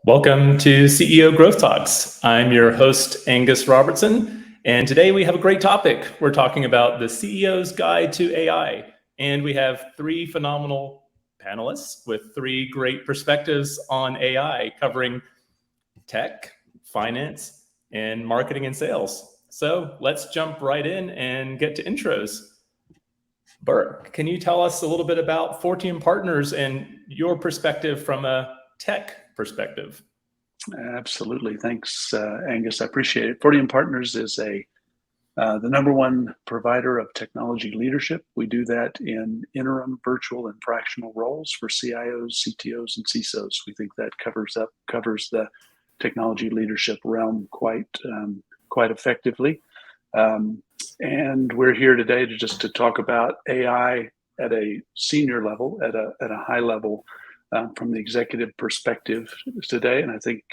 Welcome to CEO Growth Talks. I'm your host, Angus Robertson, and today we have a great topic. We're talking about the CEO's Guide to AI, and we have three phenomenal panelists with three great perspectives on AI covering tech, finance, and marketing and sales. So let's jump right in and get to intros. Burke, can you tell us a little bit about Fortium Partners and your perspective from a tech perspective? Absolutely. Thanks, Angus. I appreciate it. Fortium Partners is the number one provider of technology leadership. We do that in interim, virtual, and fractional roles for CIOs, CTOs, and CISOs. We think that covers the technology leadership realm quite effectively. And we're here today to talk about AI at a senior level, at a high level, from the executive perspective today. And I think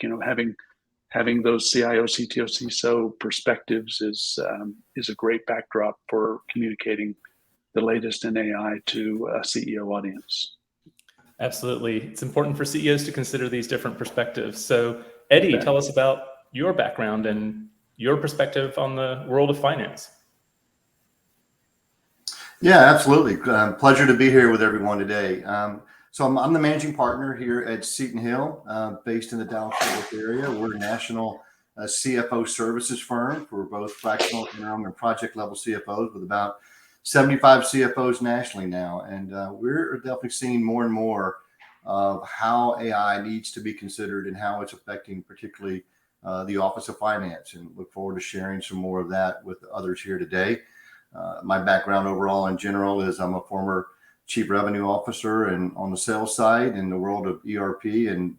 having those CIO, CTO, CISO perspectives is a great backdrop for communicating the latest in AI to a CEO audience. Absolutely. It's important for CEOs to consider these different perspectives. So Eddie, tell us about your background and your perspective on the world of finance. Yeah, absolutely. Pleasure to be here with everyone today. So I'm the managing partner here at Seton Hill, based in the Dallas-Fort Worth area. We're a national CFO services firm for both fractional, interim, and project level CFOs with about 75 CFOs nationally now. And we're definitely seeing more and more of how AI needs to be considered and how it's affecting particularly the Office of Finance, and look forward to sharing some more of that with others here today. My background overall in general is I'm a former Chief Revenue Officer and on the sales side in the world of ERP and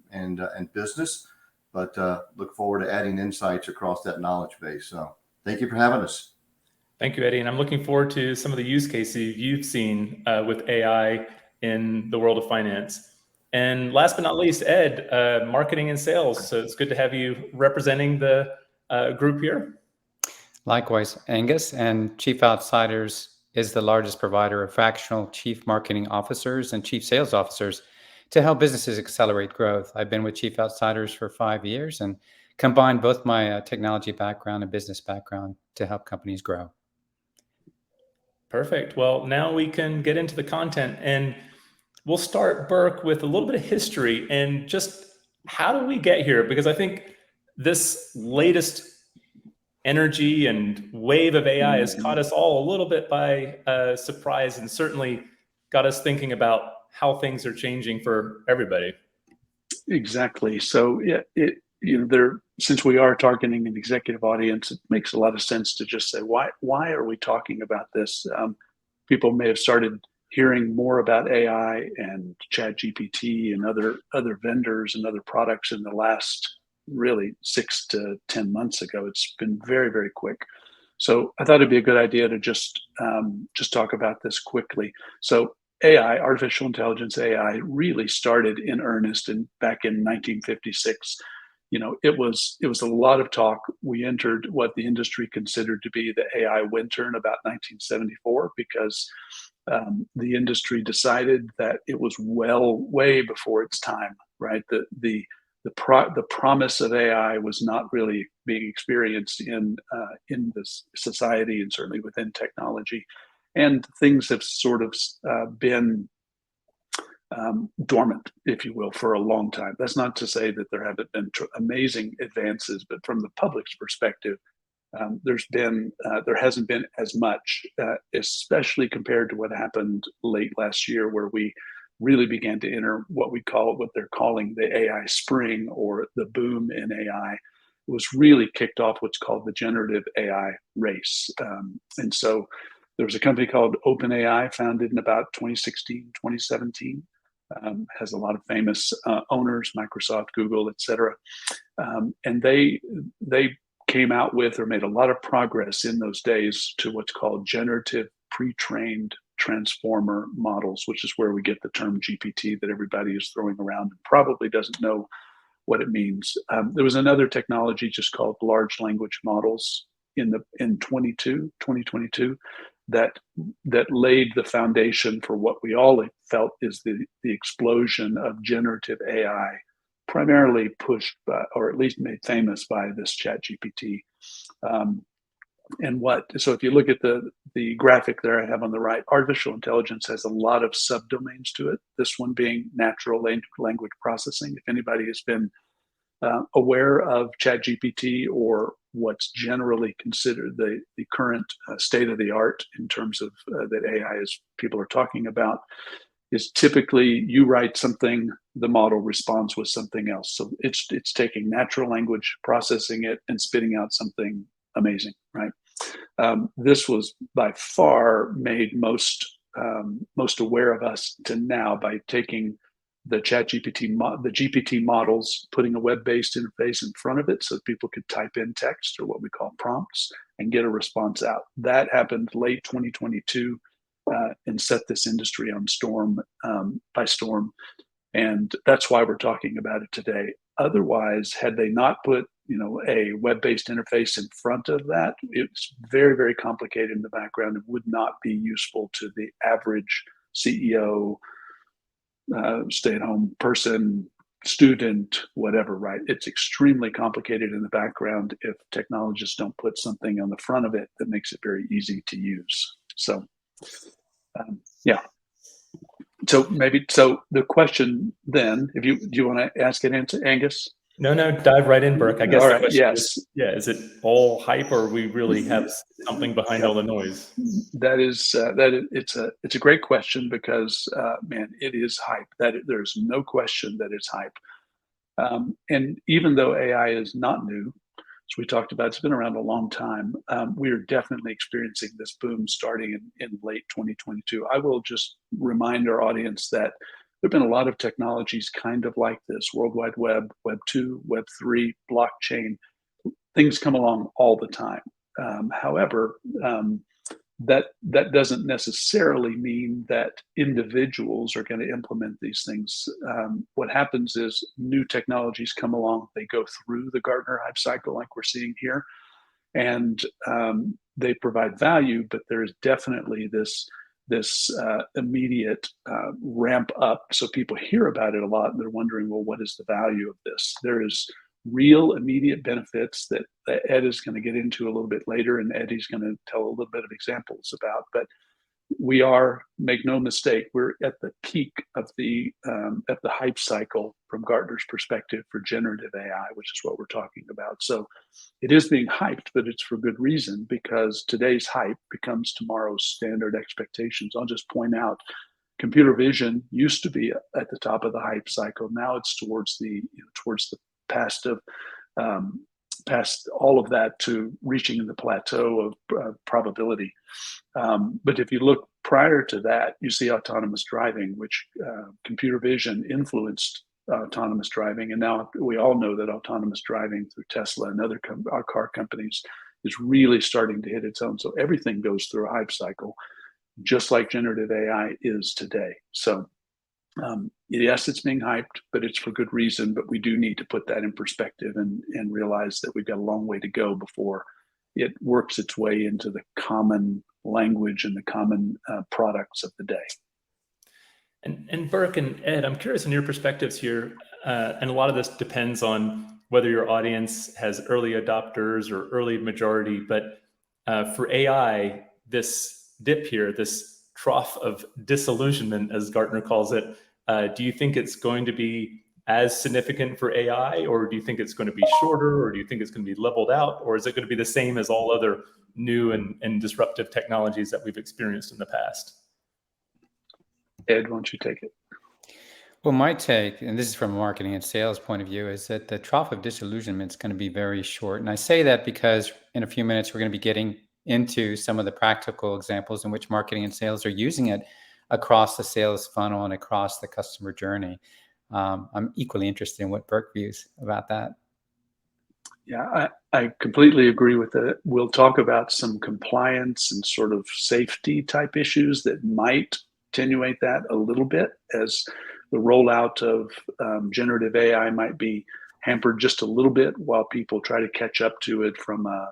business, but look forward to adding insights across that knowledge base. So thank you for having us. Thank you, Eddie. And I'm looking forward to some of the use cases you've seen with AI in the world of finance. And last but not least, Ed, marketing and sales. So it's good to have you representing the group here. Likewise, Angus. And Chief Outsiders is the largest provider of fractional chief marketing officers and chief sales officers to help businesses accelerate growth. I've been with Chief Outsiders for 5 years and combined both my technology background and business background to help companies grow. Perfect. Well, now we can get into the content, and we'll start, Burke, with a little bit of history and just how do we get here? Because I think this latest energy and wave of AI has caught us all a little bit by surprise, and certainly got us thinking about how things are changing for everybody. Exactly. So since we are targeting an executive audience, it makes a lot of sense to just say, why are we talking about this? People may have started hearing more about AI and ChatGPT and other vendors and other products in the last really 6 to 10 months ago. It's been very, very quick. So I thought it'd be a good idea to just talk about this quickly. So AI, artificial intelligence, AI, really started in earnest back in 1956. It was a lot of talk. We entered what the industry considered to be the AI winter in about 1974 because the industry decided that it was way before its time, right? The promise of AI was not really being experienced in this society and certainly within technology, and things have sort of been dormant, if you will, for a long time. That's not to say that there haven't been amazing advances, but from the public's perspective, there hasn't been as much, especially compared to what happened late last year, where we really began to enter what they're calling the AI spring, or the boom in AI. It was really kicked off what's called the generative AI race. And so there was a company called OpenAI founded in about 2016, 2017. Has a lot of famous owners, Microsoft, Google, et cetera. And they came out with, or made a lot of progress in those days, to what's called generative pre-trained transformer models, which is where we get the term GPT that everybody is throwing around and probably doesn't know what it means. There was another technology just called large language models in 2022 that laid the foundation for what we all felt is the explosion of generative AI primarily pushed by, or at least made famous by, this ChatGPT. So if you look at the graphic there I have on the right, artificial intelligence has a lot of subdomains to it. This one being natural language processing. If anybody has been aware of ChatGPT, or what's generally considered the current state of the art in terms of that AI is people are talking about, is typically you write something, the model responds with something else. So it's taking natural language, processing it, and spitting out something amazing, right? This was by far made most aware of us to now by taking the GPT models, putting a web-based interface in front of it so that people could type in text, or what we call prompts, and get a response out. That happened late 2022 and set this industry on by storm. And that's why we're talking about it today. Otherwise, had they not put a web-based interface in front of that, it's very, very complicated in the background and would not be useful to the average CEO, stay-at-home person, student, whatever, right? It's extremely complicated in the background if technologists don't put something on the front of it that makes it very easy to use. So, yeah. So the question then, do you want to ask it, Angus? No, dive right in, Burke. I guess all the right, question yes. is it all hype, or we really have something behind all the noise? It's a great question, because man, it is hype. There's no question that it's hype. And even though AI is not new, as we talked about, it's been around a long time. We are definitely experiencing this boom starting in late 2022. I will just remind our audience that there have been a lot of technologies kind of like this: World Wide Web, Web 2, Web 3, blockchain. Things come along all the time. However, that doesn't necessarily mean that individuals are going to implement these things. What happens is new technologies come along, they go through the Gartner hype cycle like we're seeing here, and they provide value, but there is definitely this immediate ramp up. So people hear about it a lot and they're wondering, well, what is the value of this? There is real immediate benefits that Ed is going to get into a little bit later, and Eddie's going to tell a little bit of examples about. But we are, make no mistake, we're at the peak of the hype cycle from Gartner's perspective for generative AI, which is what we're talking about. So it is being hyped, but it's for good reason, because today's hype becomes tomorrow's standard expectations. I'll just point out, computer vision used to be at the top of the hype cycle. Now it's towards the past all of that to reaching the plateau of probability. But if you look prior to that, you see autonomous driving, which computer vision influenced autonomous driving. And now we all know that autonomous driving through Tesla and other car companies is really starting to hit its own. So everything goes through a hype cycle, just like generative AI is today. So yes, it's being hyped, but it's for good reason. But we do need to put that in perspective and realize that we've got a long way to go before it works its way into the common language and the common products of the day. And Burke and Ed, I'm curious on your perspectives here. And a lot of this depends on whether your audience has early adopters or early majority. But for AI, this dip here, this trough of disillusionment, as Gartner calls it, do you think it's going to be as significant for AI, or do you think it's going to be shorter, or do you think it's going to be leveled out, or is it going to be the same as all other new and disruptive technologies that we've experienced in the past? Ed, why don't you take it? Well, my take, and this is from a marketing and sales point of view, is that the trough of disillusionment is going to be very short. And I say that because in a few minutes, we're going to be getting into some of the practical examples in which marketing and sales are using it across the sales funnel and across the customer journey. I'm equally interested in what Burke views about that. Yeah, I completely agree with it. We'll talk about some compliance and sort of safety type issues that might attenuate that a little bit, as the rollout of generative AI might be hampered just a little bit while people try to catch up to it from a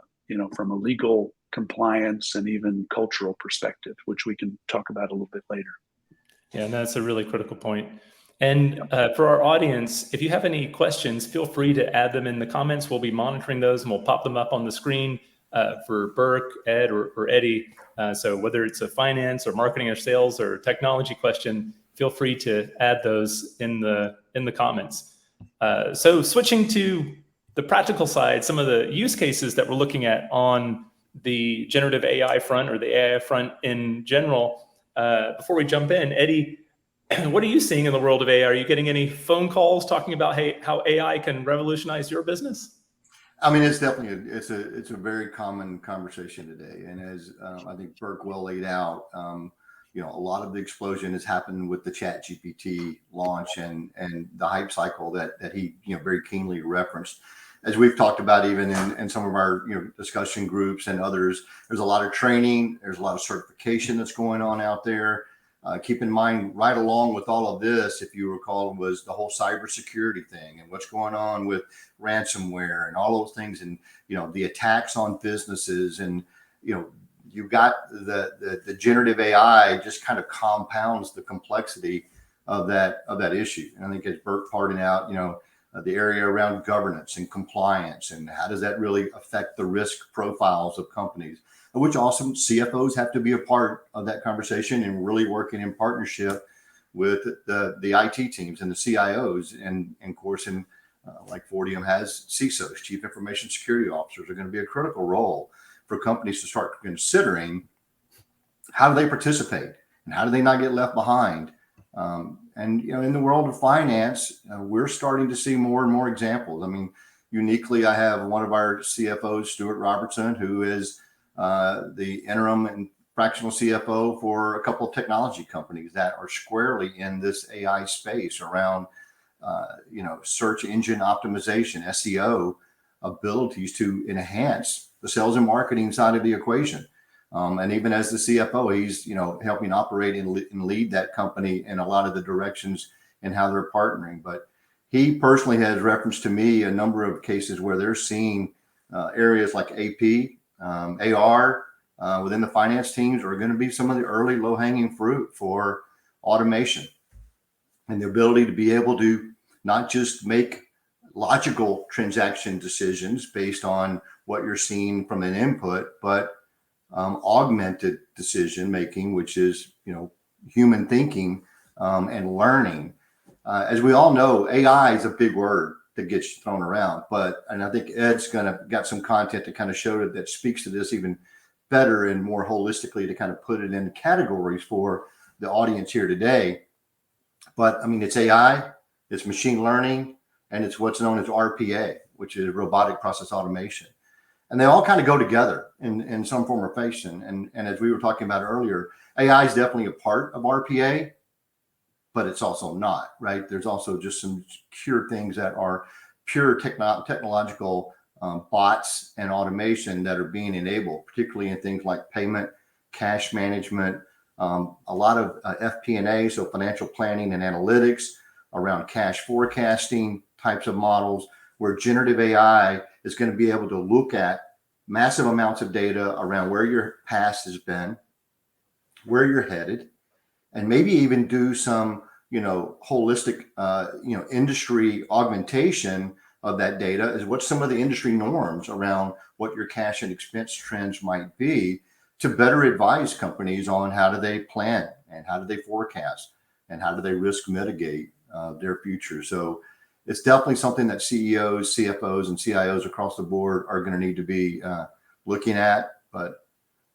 legal, compliance, and even cultural perspective, which we can talk about a little bit later. Yeah, and that's a really critical point. And for our audience, if you have any questions, feel free to add them in the comments. We'll be monitoring those and we'll pop them up on the screen for Burke, Ed, or Eddie. So whether it's a finance or marketing or sales or technology question, feel free to add those in the comments. So switching to the practical side, some of the use cases that we're looking at on the generative AI front or the AI front in general. Before we jump in, Eddie, what are you seeing in the world of AI? Are you getting any phone calls talking about how AI can revolutionize your business? I mean, it's definitely it's a very common conversation today, and as I think Burke well laid out, a lot of the explosion has happened with the Chat GPT launch and the hype cycle that he very keenly referenced. As we've talked about even in some of our discussion groups and others, there's a lot of training, there's a lot of certification that's going on out there. Keep in mind, right along with all of this, if you recall, was the whole cybersecurity thing and what's going on with ransomware and all those things, and the attacks on businesses, and you've got the generative AI just kind of compounds the complexity of that issue. And I think as Burke pointed out, the area around governance and compliance and how does that really affect the risk profiles of companies, which also CFOs have to be a part of that conversation and really working in partnership with the IT teams and the CIOs. And of course, like Fortium has CISOs, Chief Information Security Officers, are going to be a critical role for companies to start considering how do they participate and how do they not get left behind. And in the world of finance, we're starting to see more and more examples. I mean, uniquely, I have one of our CFOs, Stuart Robertson, who is the interim and fractional CFO for a couple of technology companies that are squarely in this AI space around, search engine optimization, SEO abilities to enhance the sales and marketing side of the equation. And even as the CFO, he's, helping operate and lead that company in a lot of the directions and how they're partnering. But he personally has referenced to me a number of cases where they're seeing areas like AP, AR within the finance teams are going to be some of the early low-hanging fruit for automation and the ability to be able to not just make logical transaction decisions based on what you're seeing from an input, but augmented decision making, which is human thinking and learning. As we all know, AI is a big word that gets thrown around, and I think Ed's got some content to kind of show that speaks to this even better and more holistically to kind of put it in categories for the audience here today. But I mean, it's AI, it's machine learning, and it's what's known as RPA, which is robotic process automation. And they all kind of go together in some form or fashion. And as we were talking about earlier, AI is definitely a part of RPA, but it's also not, right? There's also just some pure things that are pure technological bots and automation that are being enabled, particularly in things like payment, cash management, a lot of FP&A, so financial planning and analytics around cash forecasting types of models, where generative AI is going to be able to look at massive amounts of data around where your past has been, where you're headed, and maybe even do some, holistic, industry augmentation of that data is what some of the industry norms around what your cash and expense trends might be, to better advise companies on how do they plan and how do they forecast and how do they risk mitigate their future. So it's definitely something that CEOs, CFOs, and CIOs across the board are going to need to be looking at. But,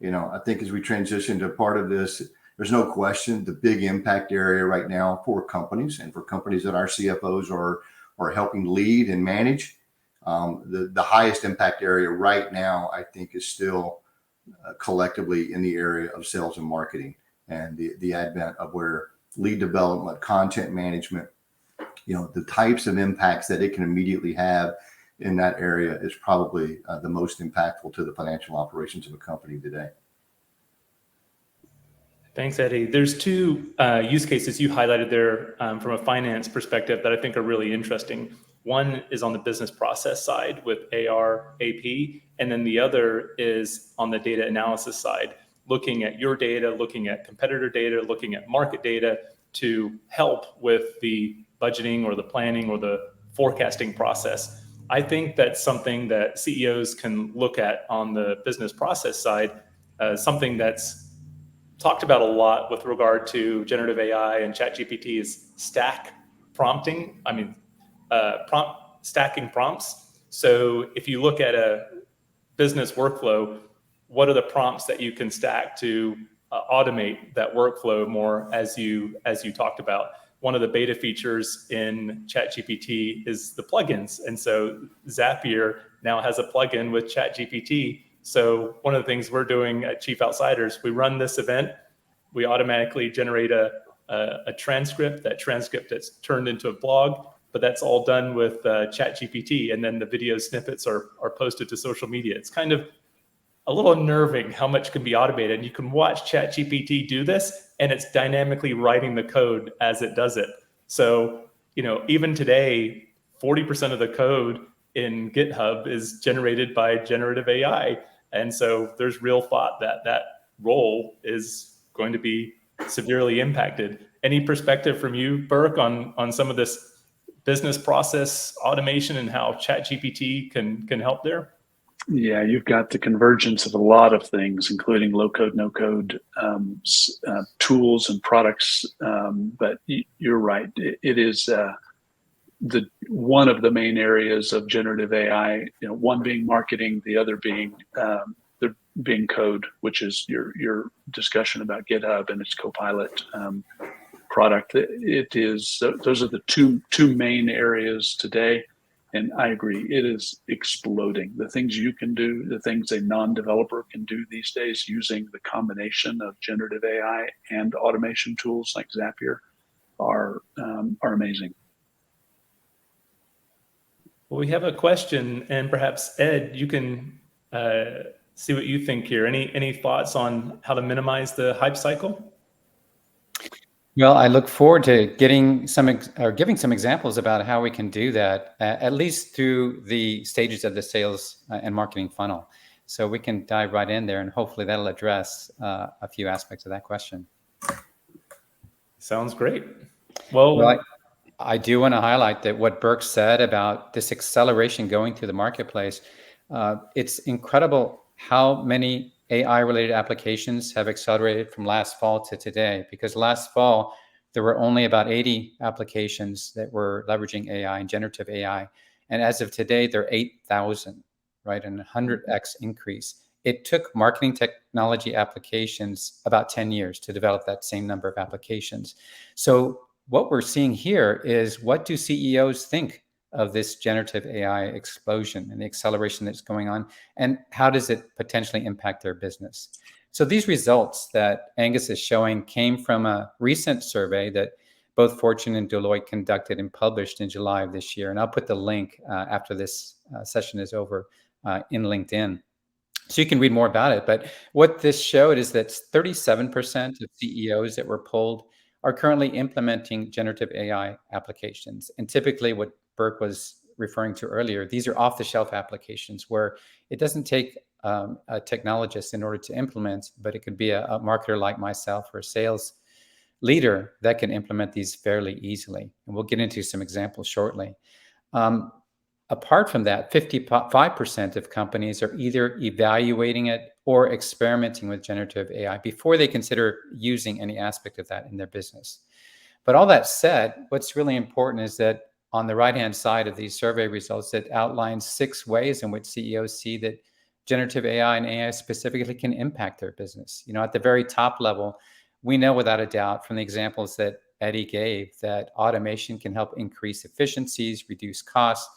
I think as we transition to part of this, there's no question the big impact area right now for companies and for companies that our CFOs are helping lead and manage. The highest impact area right now, I think, is still collectively in the area of sales and marketing and the advent of where lead development, content management, the types of impacts that it can immediately have in that area is probably the most impactful to the financial operations of a company today. Thanks, Eddie. There's two use cases you highlighted there from a finance perspective that I think are really interesting. One is on the business process side with AR, AP, and then the other is on the data analysis side, looking at your data, looking at competitor data, looking at market data to help with the budgeting or the planning or the forecasting process. I think that's something that CEOs can look at on the business process side, something that's talked about a lot with regard to generative AI and ChatGPT is stack prompting. Stacking prompts. So if you look at a business workflow, what are the prompts that you can stack to automate that workflow more, as you talked about? One of the beta features in ChatGPT is the plugins. And so Zapier now has a plugin with ChatGPT. So one of the things we're doing at Chief Outsiders, we run this event, we automatically generate a transcript. That transcript that's turned into a blog, but that's all done with ChatGPT. And then the video snippets are posted to social media. It's kind of a little unnerving how much can be automated. You can watch ChatGPT do this, and it's dynamically writing the code as it does it. So, even today, 40% of the code in GitHub is generated by generative AI. And so there's real thought that that role is going to be severely impacted. Any perspective from you, Burke, on some of this business process automation and how ChatGPT can help there? Yeah, you've got the convergence of a lot of things, including low code, no code tools and products. But you're right; it is one of the main areas of generative AI. One being marketing, the other being code, which is your discussion about GitHub and its Copilot product. Those are the two main areas today. And I agree, it is exploding. The things you can do, the things a non-developer can do these days using the combination of generative AI and automation tools like Zapier are amazing. Well, we have a question, and perhaps Ed, you can see what you think here. Any thoughts on how to minimize the hype cycle? Well, I look forward to giving some examples about how we can do that, at least through the stages of the sales and marketing funnel. So we can dive right in there, and hopefully that'll address a few aspects of that question. Sounds great. Well, I do want to highlight that what Burke said about this acceleration going through the marketplace, it's incredible how many AI-related applications have accelerated from last fall to today, because last fall, there were only about 80 applications that were leveraging AI and generative AI. And as of today, there are 8,000, right? And 100x increase. It took marketing technology applications about 10 years to develop that same number of applications. So what we're seeing here is, what do CEOs think of this generative AI explosion and the acceleration that's going on, and how does it potentially impact their business? So these results that Angus is showing came from a recent survey that both Fortune and Deloitte conducted and published in July of this year. And I'll put the link after this session is over in LinkedIn, so you can read more about it. But what this showed is that 37% of CEOs that were polled are currently implementing generative AI applications. And typically what Burke was referring to earlier, these are off-the-shelf applications where it doesn't take a technologist in order to implement, but it could be a marketer like myself or a sales leader that can implement these fairly easily. And we'll get into some examples shortly. Apart from that, 55% of companies are either evaluating it or experimenting with generative AI before they consider using any aspect of that in their business. But all that said, what's really important is that on the right-hand side of these survey results, it outlines 6 ways in which CEOs see that generative AI and AI specifically can impact their business. At the very top level, we know without a doubt from the examples that Eddie gave that automation can help increase efficiencies, reduce costs,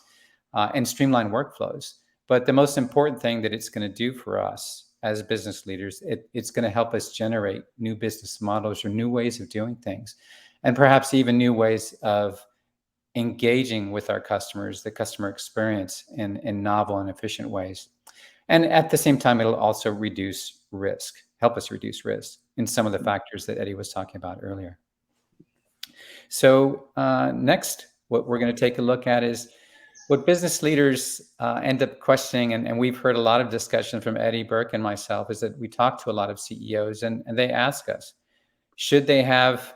and streamline workflows. But the most important thing that it's going to do for us as business leaders, it's going to help us generate new business models or new ways of doing things, and perhaps even new ways of engaging with our customers, the customer experience in novel and efficient ways. And at the same time, it'll also reduce risk, help us reduce risk in some of the factors that Eddie was talking about earlier. So next, what we're going to take a look at is what business leaders end up questioning, and we've heard a lot of discussion from Eddie, Burke, and myself, is that we talk to a lot of CEOs, and they ask us, should they have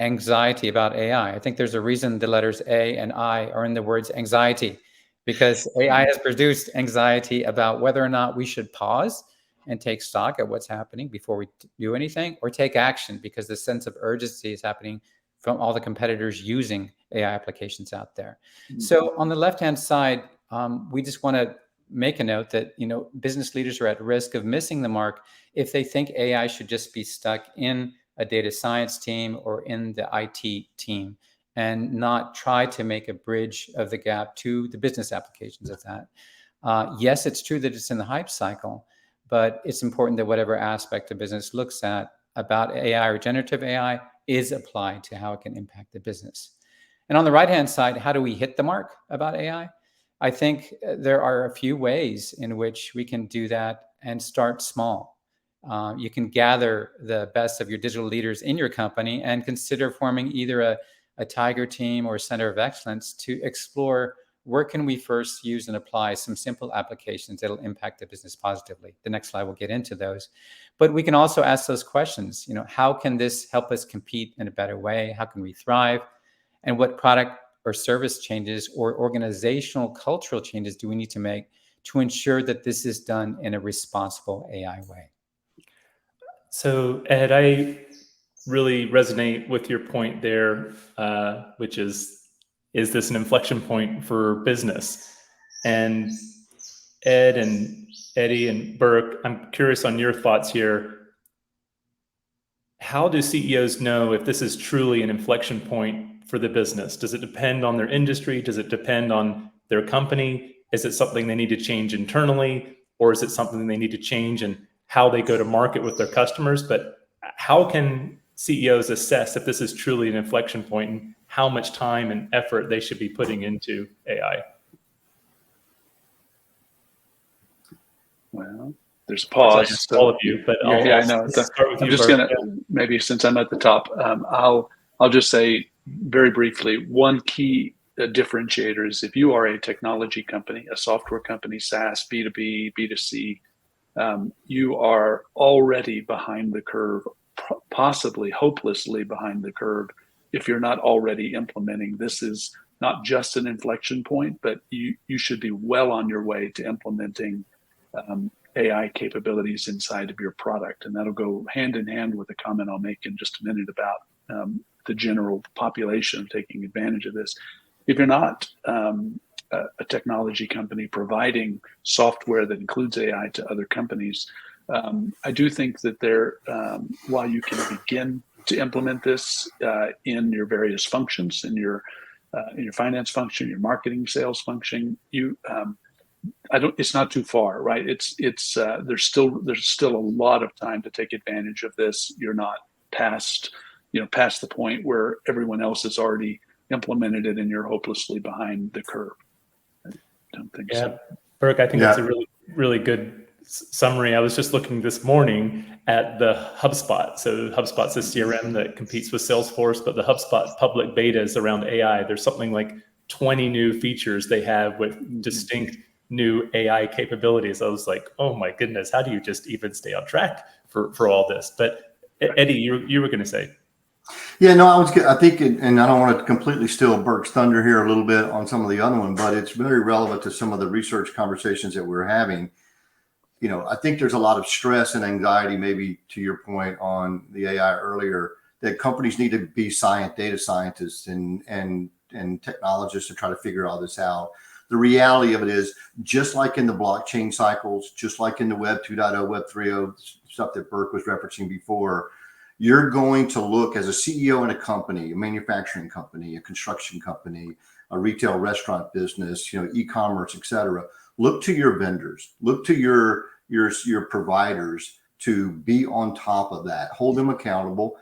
anxiety about AI. I think there's a reason the letters A and I are in the words anxiety, because AI has produced anxiety about whether or not we should pause and take stock at what's happening before we do anything, or take action, because the sense of urgency is happening from all the competitors using AI applications out there. So on the left-hand side, we just want to make a note that, business leaders are at risk of missing the mark if they think AI should just be stuck in a data science team or in the IT team, and not try to make a bridge of the gap to the business applications of that. Yes, it's true that it's in the hype cycle, but it's important that whatever aspect of business looks at about AI or generative AI is applied to how it can impact the business. And on the right-hand side, how do we hit the mark about AI? I think there are a few ways in which we can do that and start small. You can gather the best of your digital leaders in your company and consider forming either a tiger team or a center of excellence to explore where can we first use and apply some simple applications that'll impact the business positively. The next slide will get into those. But we can also ask those questions, how can this help us compete in a better way? How can we thrive? And what product or service changes or organizational cultural changes do we need to make to ensure that this is done in a responsible AI way? So, Ed, I really resonate with your point there, which is this an inflection point for business? And Ed and Eddie and Burke, I'm curious on your thoughts here. How do CEOs know if this is truly an inflection point for the business? Does it depend on their industry? Does it depend on their company? Is it something they need to change internally? Or is it something they need to change in how they go to market with their customers? But how can CEOs assess if this is truly an inflection point and how much time and effort they should be putting into AI? Well, there's a pause. So all of you, but I know. I'm just going to, maybe since I'm at the top, I'll just say very briefly, one key differentiator is if you are a technology company, a software company, SaaS, B2B, B2C, you are already behind the curve, possibly hopelessly behind the curve, if you're not already implementing. This is not just an inflection point, but you should be well on your way to implementing AI capabilities inside of your product. And that'll go hand in hand with a comment I'll make in just a minute about the general population taking advantage of this. If you're not a technology company providing software that includes AI to other companies, I do think that while you can begin to implement this in your various functions, in your finance function, your marketing, sales function, it's not too far, right? There's still a lot of time to take advantage of this. You're not past the point where everyone else has already implemented it and you're hopelessly behind the curve. I don't think so. Burke, I think that's a really, really good summary. I was just looking this morning at the HubSpot. So HubSpot's a CRM that competes with Salesforce, but the HubSpot public beta is around AI. There's something like 20 new features they have with distinct new AI capabilities. I was like, oh my goodness, how do you just even stay on track for all this? But Eddie, you were going to say. Yeah, no, I think, and I don't want to completely steal Burke's thunder here a little bit on some of the other one, but it's very relevant to some of the research conversations that we're having. I think there's a lot of stress and anxiety, maybe to your point on the AI earlier, that companies need to be data scientists and technologists to try to figure all this out. The reality of it is, just like in the blockchain cycles, just like in the Web 2.0, Web 3.0 stuff that Burke was referencing before, you're going to look as a CEO in a company, a manufacturing company, a construction company, a retail restaurant business, e-commerce, et cetera. Look to your vendors, look to your providers to be on top of that. Hold them accountable,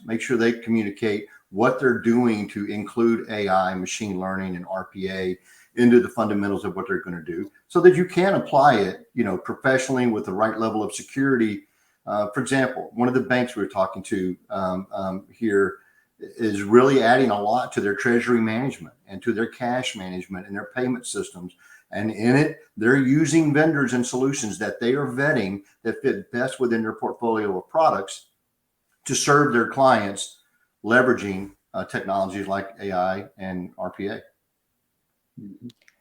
make sure they communicate what they're doing to include AI, machine learning, and RPA into the fundamentals of what they're going to do, so that you can apply it, professionally with the right level of security. For example, one of the banks we were talking to here is really adding a lot to their treasury management and to their cash management and their payment systems. And in it, they're using vendors and solutions that they are vetting that fit best within their portfolio of products to serve their clients leveraging technologies like AI and RPA.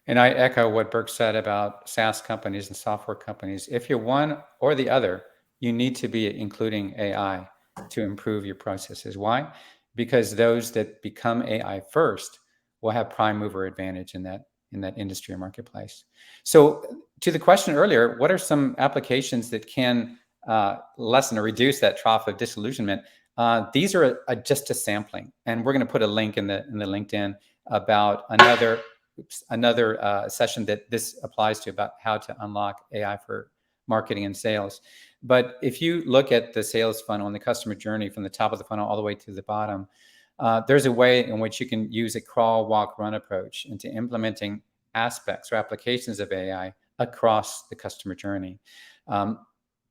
And I echo what Burke said about SaaS companies and software companies. If you're one or the other, you need to be including AI to improve your processes. Why? Because those that become AI first will have prime mover advantage in that industry or marketplace. So to the question earlier, what are some applications that can lessen or reduce that trough of disillusionment? These are just a sampling, and we're going to put a link in the LinkedIn about another session that this applies to, about how to unlock AI for marketing and sales. But if you look at the sales funnel and the customer journey from the top of the funnel all the way to the bottom, there's a way in which you can use a crawl, walk, run approach into implementing aspects or applications of AI across the customer journey.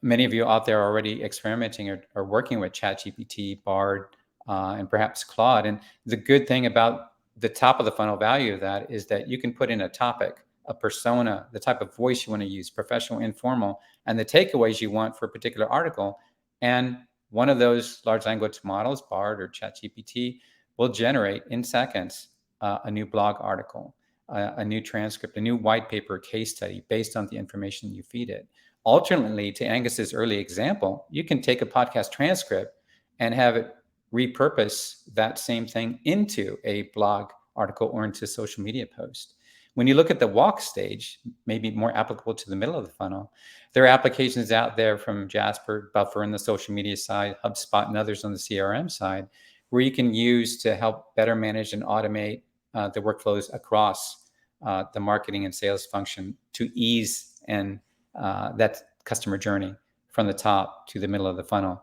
Many of you out there are already experimenting or working with ChatGPT, Bard, and perhaps Claude. And the good thing about the top of the funnel value of that is that you can put in a topic, a persona, the type of voice you want to use, professional, informal, and the takeaways you want for a particular article. And one of those large language models, Bard or ChatGPT, will generate in seconds a new blog article, a new transcript, a new white paper case study based on the information you feed it. Alternately, to Angus's early example, you can take a podcast transcript and have it repurpose that same thing into a blog article or into a social media post. When you look at the walk stage, maybe more applicable to the middle of the funnel, there are applications out there from Jasper, Buffer on the social media side, HubSpot, and others on the CRM side, where you can use to help better manage and automate the workflows across the marketing and sales function to ease and that customer journey from the top to the middle of the funnel.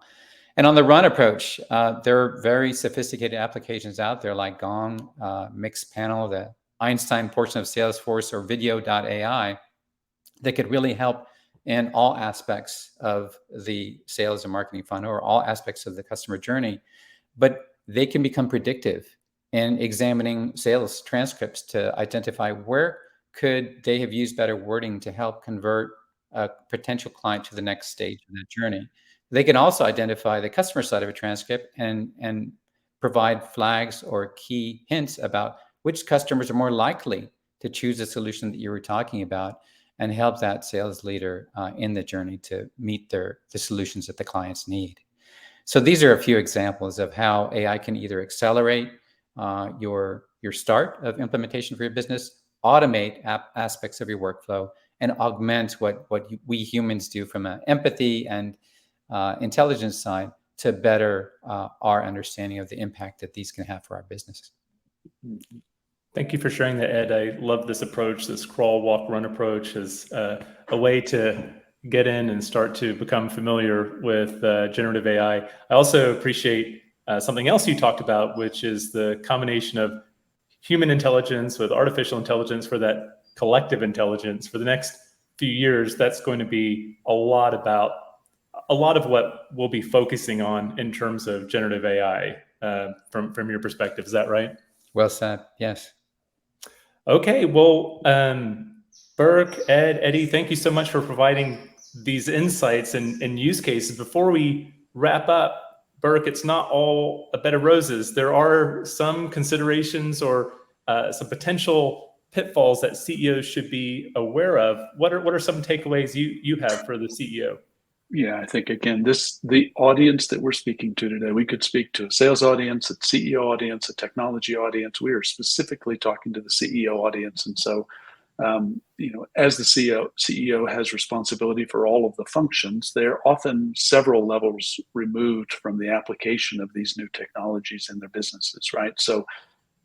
And on the run approach, there are very sophisticated applications out there like Gong, Mixpanel, the Einstein portion of Salesforce, or Video.ai that could really help in all aspects of the sales and marketing funnel or all aspects of the customer journey. But they can become predictive in examining sales transcripts to identify where could they have used better wording to help convert a potential client to the next stage of the journey. They can also identify the customer side of a transcript and provide flags or key hints about which customers are more likely to choose a solution that you were talking about, and help that sales leader in the journey to meet the solutions that the clients need. So these are a few examples of how AI can either accelerate your start of implementation for your business, automate aspects of your workflow, and augment what we humans do from an empathy and intelligence side to better our understanding of the impact that these can have for our business. Thank you for sharing that, Ed. I love this approach, this crawl, walk, run approach as a way to get in and start to become familiar with generative AI. I also appreciate something else you talked about, which is the combination of human intelligence with artificial intelligence for that collective intelligence. For the next few years, that's going to be a lot of what we'll be focusing on in terms of generative AI from your perspective. Is that right? Well said. Yes. Okay. Well, Burke, Ed, Eddie, thank you so much for providing these insights and use cases. Before we wrap up, Burke, it's not all a bed of roses. There are some considerations or some potential pitfalls that CEOs should be aware of. What are some takeaways you have for the CEO? Yeah, I think, again, the audience that we're speaking to today, we could speak to a sales audience, a CEO audience, a technology audience. We are specifically talking to the CEO audience. And so, as the CEO has responsibility for all of the functions, they're often several levels removed from the application of these new technologies in their businesses, right? So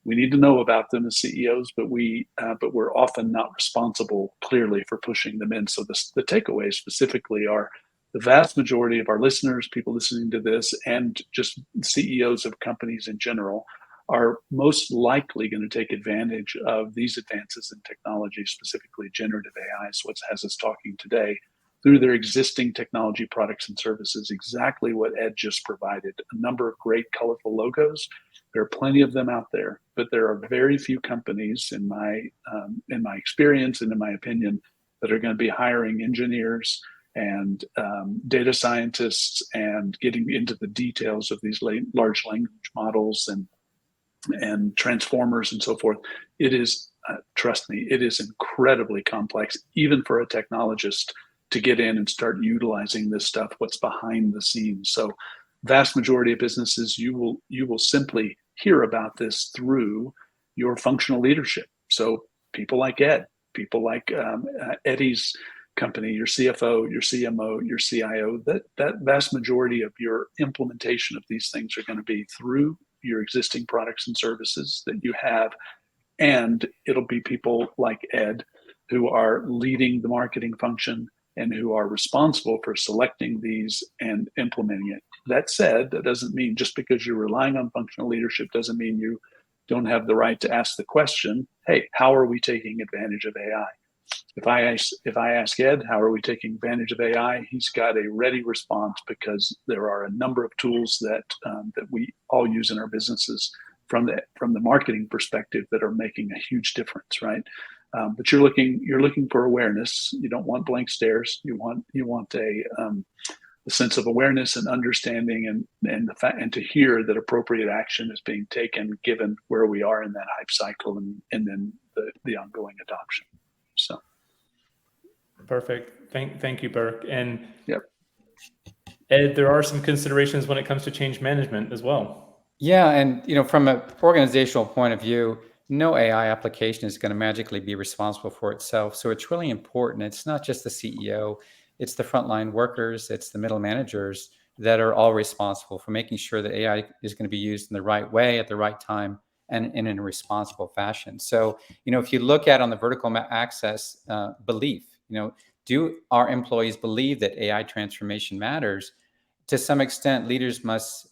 we need to know about them as CEOs, but we're often not responsible clearly for pushing them in. So the takeaways specifically are, the vast majority of our listeners, people listening to this, and just CEOs of companies in general, are most likely going to take advantage of these advances in technology, specifically generative AI is what has us talking today, through their existing technology products and services, exactly what Ed just provided. A number of great, colorful logos. There are plenty of them out there, but there are very few companies, in my experience and in my opinion, that are going to be hiring engineers and data scientists and getting into the details of these large language models and transformers and so forth. It is, trust me, it is incredibly complex, even for a technologist to get in and start utilizing this stuff, what's behind the scenes. So vast majority of businesses, you will simply hear about this through your functional leadership. So people like Ed, people like Eddie's company, your CFO, your CMO, your CIO, that vast majority of your implementation of these things are going to be through your existing products and services that you have. And it'll be people like Ed who are leading the marketing function and who are responsible for selecting these and implementing it. That said, that doesn't mean just because you're relying on functional leadership doesn't mean you don't have the right to ask the question, hey, how are we taking advantage of AI? If I ask Ed, how are we taking advantage of AI? He's got a ready response because there are a number of tools that we all use in our businesses from the marketing perspective that are making a huge difference, right? But you're looking for awareness. You don't want blank stares. You want a sense of awareness and understanding, and the fact, and to hear that appropriate action is being taken given where we are in that hype cycle and then the ongoing adoption. So. Perfect. Thank you, Burke. And yep. Ed, there are some considerations when it comes to change management as well. Yeah, and from an organizational point of view, no AI application is going to magically be responsible for itself. So it's really important. It's not just the CEO, it's the frontline workers, it's the middle managers that are all responsible for making sure that AI is going to be used in the right way at the right time and in a responsible fashion. So, if you look at on the vertical access belief, do our employees believe that AI transformation matters? To some extent, leaders must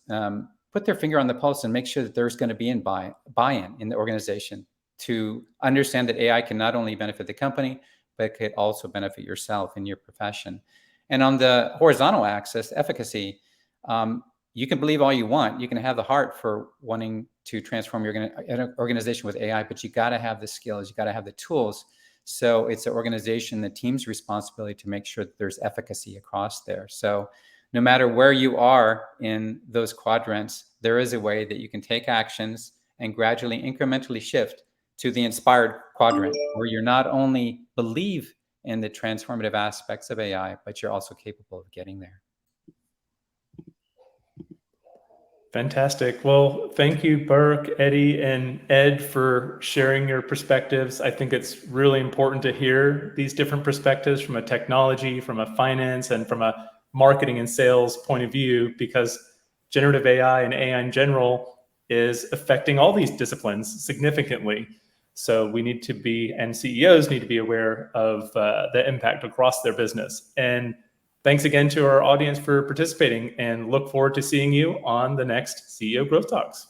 put their finger on the pulse and make sure that there's going to be buy-in in the organization to understand that AI can not only benefit the company, but could also benefit yourself in your profession. And on the horizontal axis, efficacy, you can believe all you want. You can have the heart for wanting to transform your organization with AI, but you got to have the skills, you got to have the tools. So it's an organization, the team's responsibility to make sure that there's efficacy across there. So no matter where you are in those quadrants, there is a way that you can take actions and gradually, incrementally shift to the inspired quadrant, where you're not only believe in the transformative aspects of AI, but you're also capable of getting there. Fantastic. Well, thank you, Burke, Eddie, and Ed, for sharing your perspectives. I think it's really important to hear these different perspectives from a technology, from a finance, and from a marketing and sales point of view, because generative AI and AI in general is affecting all these disciplines significantly. So we need to be, and CEOs need to be aware of the impact across their business. And thanks again to our audience for participating, and look forward to seeing you on the next CEO Growth Talks.